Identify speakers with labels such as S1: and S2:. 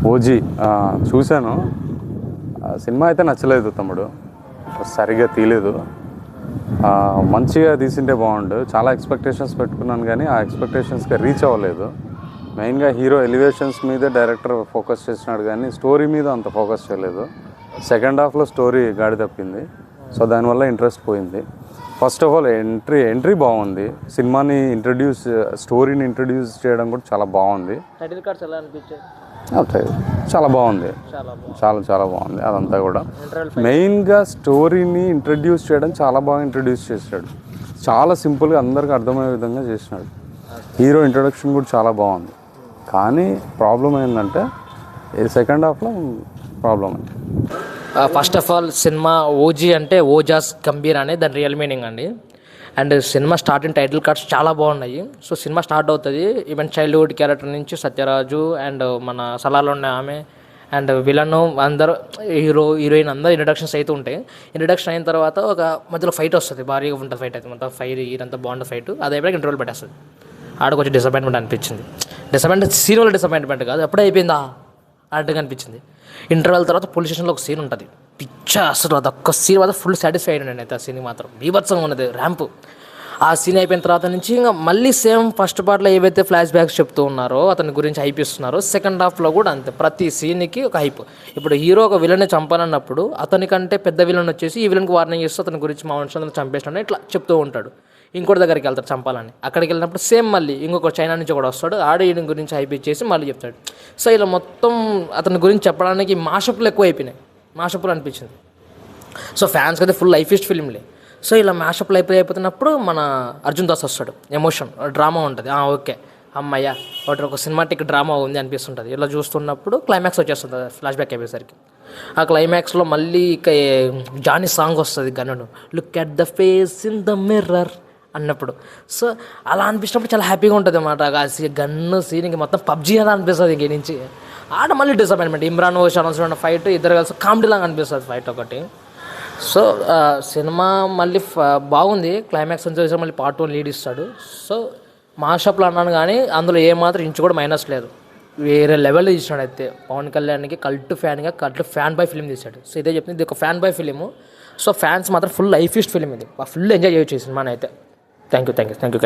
S1: OG చూశాను. Cinema అయితే నచ్చలేదు తమ్ముడు, సరిగ్గా తీయలేదు. మంచిగా తీసింటే బాగుండు. చాలా ఎక్స్పెక్టేషన్స్ పెట్టుకున్నాను కానీ ఆ ఎక్స్పెక్టేషన్స్కి రీచ్ అవ్వలేదు. మెయిన్గా హీరో ఎలివేషన్స్ మీదే డైరెక్టర్ ఫోకస్ చేసినాడు కానీ స్టోరీ మీద అంత ఫోకస్ చేయలేదు. సెకండ్ హాఫ్లో స్టోరీ గాడి తప్పింది. సో దానివల్ల ఇంట్రెస్ట్ పోయింది. ఫస్ట్ ఆఫ్ ఆల్ ఎంట్రీ బాగుంది. సినిమాని స్టోరీని ఇంట్రడ్యూస్ చేయడం కూడా చాలా బాగుంది.
S2: టైటిల్ కార్డ్స్ ఎలా అనిపించాయి?
S1: చాలా బాగుంది, చాలా బాగుంది. అదంతా కూడా మెయిన్గా స్టోరీని ఇంట్రడ్యూస్ చేయడం చాలా బాగా ఇంట్రడ్యూస్ చేశాడు. చాలా సింపుల్గా అందరికీ అర్థమయ్యే విధంగా చేసినాడు. హీరో ఇంట్రడక్షన్ కూడా చాలా బాగుంది. కానీ ప్రాబ్లం ఏంటంటే సెకండ్ హాఫ్లో ప్రాబ్లం అండి.
S2: First of all cinema OG అంటే ఓజాస్ గంభీర్ అనే దాని రియల్ మీనింగ్ అండి. And cinema starting title cards చాలా బాగున్నాయి. సో సినిమా స్టార్ట్ అవుతుంది ఈవెన్ చైల్డ్హుడ్ క్యారెక్టర్ నుంచి సత్యరాజు అండ్ మన సలార్లో ఉన్న ఆమె అండ్ విలన్ అందరూ హీరోయిన్ అందరూ ఇంట్రడక్షన్స్ అయితే ఉంటాయి. ఇంట్రడక్షన్ అయిన తర్వాత ఒక మధ్యలో ఫైట్ వస్తుంది, భారీగా ఉంటుంది ఫైట్. అయితే మొత్తం ఇదంతా బాగుంటుంది ఫైట్. అది అయిపోయాక ఇంటర్వల్ పెట్టేస్తుంది. ఆడ కొంచెం డిసప్పాయింట్మెంట్ అనిపించింది. సీన్ వల్ల డిసప్పాయింట్మెంట్ కాదు, అప్పుడే అయిపోయిందా అన్నట్టుగా అనిపించింది. ఇంటర్వెల్ తర్వాత పోలీస్ స్టేషన్లో ఒక సీన్ ఉంటుంది, పిచ్చా అసలు అదొక్క సీన్ మాత్రం ఫుల్ సాటిస్ఫై అయినా నేను అయితే. ఆ సీన్ మాత్రం బీభత్సంగా ఉన్నది ర్యాంపు. ఆ సీన్ అయిపోయిన తర్వాత నుంచి ఇంకా మళ్ళీ సేమ్ ఫస్ట్ పార్ట్లో ఏవైతే ఫ్లాష్ బ్యాక్స్ చెప్తూ ఉన్నారో అతని గురించి హైప్ ఇస్తున్నారో సెకండ్ హాఫ్లో కూడా అంతే. ప్రతి సీన్కి ఒక హైప్. ఇప్పుడు హీరో ఒక విలన్ని చంపాలన్నప్పుడు అతనికంటే పెద్ద విలన్ వచ్చేసి ఈ విలన్కి వార్నింగ్ చేస్తూ అతని గురించి మా వంశాలను చంపేసినాడు ఇట్లా చెప్తూ ఉంటాడు. ఇంకోటి దగ్గరికి వెళ్తాడు చంపాలని. అక్కడికి వెళ్ళినప్పుడు సేమ్ మళ్ళీ ఇంకొక చైనా నుంచి కూడా వస్తాడు, ఆడ ఈయన గురించి హైప్ ఇచ్చేసి మళ్ళీ చెప్తాడు. సో ఇలా మొత్తం అతని గురించి చెప్పడానికి మాషప్లు ఎక్కువ అయిపోయినాయి, మాషప్లు అనిపించింది. సో ఫ్యాన్స్కి అయితే ఫుల్ లైఫ్ ఇస్ట్ ఫిల్మ్లే. సో ఇలా మ్యాషప్లు అయిపోతున్నప్పుడు మన అర్జున్ దాస్ వస్తాడు, ఎమోషన్ డ్రామా ఉంటుంది. ఓకే అమ్మయ్య ఒకటి ఒక సినిమాటిక్ డ్రామా ఉంది అనిపిస్తుంటుంది. ఇలా చూస్తున్నప్పుడు క్లైమాక్స్ వచ్చేస్తుంది ఫ్లాష్ బ్యాక్ అయిపోయేసరికి. ఆ క్లైమాక్స్లో మళ్ళీ ఇక జానీ సాంగ్ వస్తుంది, gun look at the face in the mirror అన్నప్పుడు. సో అలా అనిపించినప్పుడు చాలా హ్యాపీగా ఉంటుంది అన్నమాట. ఆ గన్ను సీన్కి మొత్తం పబ్జీ అలా అనిపిస్తుంది ఇంక నుంచి. ఆడ మళ్ళీ డిసప్పాయింట్మెంట్. ఇమ్రాన్ షాన్ ఫైట్ ఇద్దరు కలిసి కామెడీలాగా అనిపిస్తుంది ఫైట్ ఒకటి. సో సినిమా మళ్ళీ బాగుంది. క్లైమాక్స్ వచ్చేసి మళ్ళీ పార్ట్ 1 లీడ్ ఇస్తాడు. సో మాషప్లో అన్నాను కానీ అందులో ఏమాత్రం ఇంచు కూడా మైనస్ లేదు, వేరే లెవెల్లో తీసినాడు. అయితే పవన్ కళ్యాణ్కి కల్ట్ ఫ్యాన్ బై ఫిలిం తీశాడు. సో ఇదే చెప్తుంది, ఇది ఒక fan by film. So fans మాత్రం ఫుల్ లైఫ్ ఇస్ట్ ఫిలిం, ఇది ఫుల్ ఎంజాయ్ చేయొచ్చు ఈ సినిమాని అయితే. Thank you.